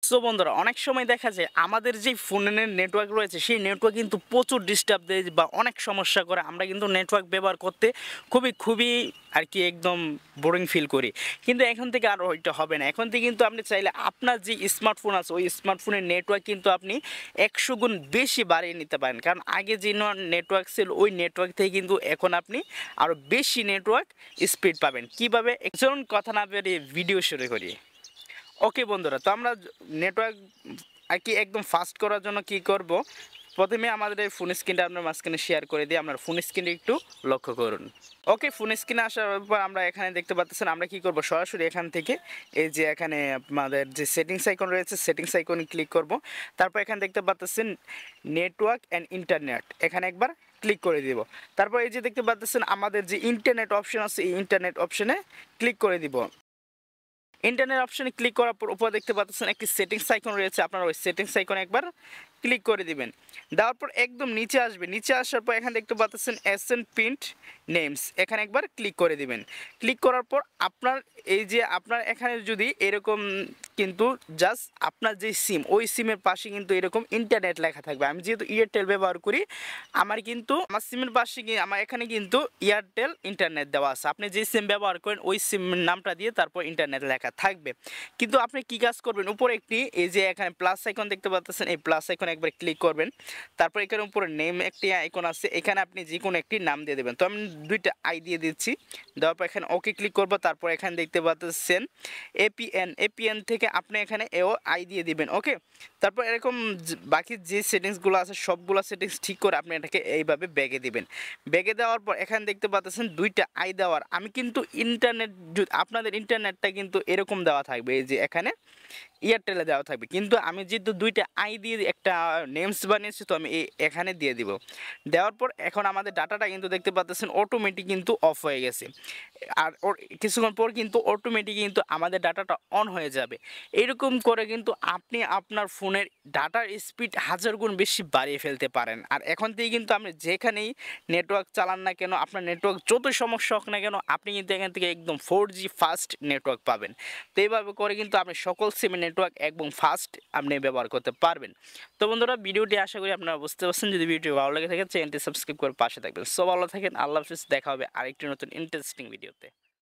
So বন্ধুরা অনেক সময় দেখা যায় আমাদের যে ফোনের নেটওয়ার্ক রয়েছে সেই নেটওয়ার্ক কিন্তু প্রচুর ডিস্টার্ব দেয় বা অনেক সমস্যা করে। আমরা কিন্তু নেটওয়ার্ক ব্যবহার করতে খুবই আর কি একদম বোরিং ফিল করি। কিন্তু এখন থেকে আর ওইটা হবে না। এখন থেকে কিন্তু আপনি চাইলে আপনার যে স্মার্টফোন আছে ওই স্মার্টফোনের নেটওয়ার্ক কিন্তু আপনি 100 গুণ বেশি বাড়িয়ে নিতে পারেন। কারণ আগে যে নেটওয়ার্ক ছিল ওই নেটওয়ার্ক থেকে কিন্তু এখন আপনি আরও বেশি নেটওয়ার্ক স্পিড পাবেন। কীভাবে একজন কথা না বেরিয়ে ভিডিও শুরু করি। ওকে বন্ধুরা, তো আমরা নেটওয়ার্ক আর কি একদম ফাস্ট করার জন্য কি করব, প্রথমে আমাদের এই ফোন স্ক্রিনটা আপনার মাঝখানে শেয়ার করে দিই। আপনার ফোন স্ক্রিনটা একটু লক্ষ্য করুন। ওকে, ফোন স্ক্রিনে আসার পর আমরা এখানে দেখতে পাচ্ছেন আমরা কি করব, সরাসরি এখান থেকে এই যে এখানে আমাদের যে সেটিংস আইকন রয়েছে সেটিংস আইকনে ক্লিক করব। তারপর এখানে দেখতে পাচ্ছেন নেটওয়ার্ক অ্যান্ড ইন্টারনেট, এখানে একবার ক্লিক করে দিব। তারপর এই যে দেখতে পাচ্ছেন আমাদের যে ইন্টারনেট অপশন আছে এই ইন্টারনেট অপশনে ক্লিক করে দিব। ইন্টারনেট অপশনে ক্লিক করার পর উপরে দেখতে পাচ্ছেন একটি সেটিংস আইকন রয়েছে, আপনারা ওই সেটিংস আইকনে একবার ক্লিক করে দিবেন। দেওয়ার পর একদম নিচে আসবে, নিচে আসার পর এখানে দেখতে পাচ্ছেন এসএন প্রিন্ট নেমস, এখানে একবার ক্লিক করে দিবেন। ক্লিক করার পর আপনার এই যে আপনার এখানে যদি এরকম কিন্তু জাস্ট আপনার যে সিম ওই সিমের পাশে কিন্তু এরকম ইন্টারনেট লেখা থাকবে। আমি যেহেতু এয়ারটেল ব্যবহার করি আমার কিন্তু আমার সিমের পাশে আমার এখানে কিন্তু এয়ারটেল ইন্টারনেট দেওয়া আছে। আপনি যে সিম ব্যবহার করেন ওই সিমের নামটা দিয়ে তারপর ইন্টারনেট লেখা থাকবে। কিন্তু আপনি কি কাজ করবেন, উপরে একটি এই যে এখানে প্লাস আইকন দেখতে পাচ্ছেন এই প্লাস আইকন একবার ক্লিক করবেন। তারপর এখানে উপরে নেম একটি আইকন আছে, এখানে আপনি যে কোনো একটি নাম দিয়ে দেবেন। তো আমি দুইটা আই দিয়ে দিচ্ছি। দেওয়ার পর এখানে ওকে ক্লিক করব। তারপর এখানে দেখতে পাচ্ছেন এপিএন থেকে আপনি এখানে এও আই দিয়ে দিবেন। ওকে, তারপর এরকম বাকি যে সেটিংসগুলো আছে সবগুলো সেটিংস ঠিক করে আপনি এটাকে এইভাবে ব্যাগে দিবেন। ব্যাগে দেওয়ার পর এখানে দেখতে পাচ্ছেন দুইটা আই দেওয়ার, আমি কিন্তু ইন্টারনেট আপনাদের ইন্টারনেটটা কিন্তু এরকম দেওয়া থাকবে, এই যে এখানে এয়ারটেলে দেওয়া থাকবে, কিন্তু আমি যেহেতু দুইটা আই দিয়ে একটা নেমস বানিয়েছি তো আমি এখানে দিয়ে দিব। দেওয়ার পর এখন আমাদের ডাটাটা কিন্তু দেখতে পাচ্ছেন অটোমেটিক কিন্তু অফ হয়ে গেছে। আর কিছুক্ষণ পর কিন্তু অটোমেটিক কিন্তু আমাদের ডাটাটা অন হয়ে যাবে। এরকম করে কিন্তু আপনি আপনার ফোনের ডাটার স্পিড 1000 গুণ বেশি বাড়িয়ে ফেলতে পারেন। আর এখন থেকে কিন্তু আপনি যেখানেই নেটওয়ার্ক চালান না কেন, আপনার নেটওয়ার্ক যতই সমস্যা হোক না কেন, আপনি কিন্তু এখান থেকে একদম 4G ফাস্ট নেটওয়ার্ক পাবেন। তো এইভাবে করে কিন্তু আপনি সকল সিমের নেটওয়ার্ক একদম ফাস্ট আপনি ব্যবহার করতে পারবেন। তো বন্ধুরা, ভিডিওটি আশা করি আপনারা বুঝতে পারছেন। যদি ভিডিওটি ভালো লাগে থাকে চ্যানেলটি সাবস্ক্রাইব করে পাশে থাকবেন। সো ভালো থাকেন, আল্লাহ হাফিজ, দেখা হবে আরেকটি নতুন ইন্টারেস্টিং ভিডিওতে।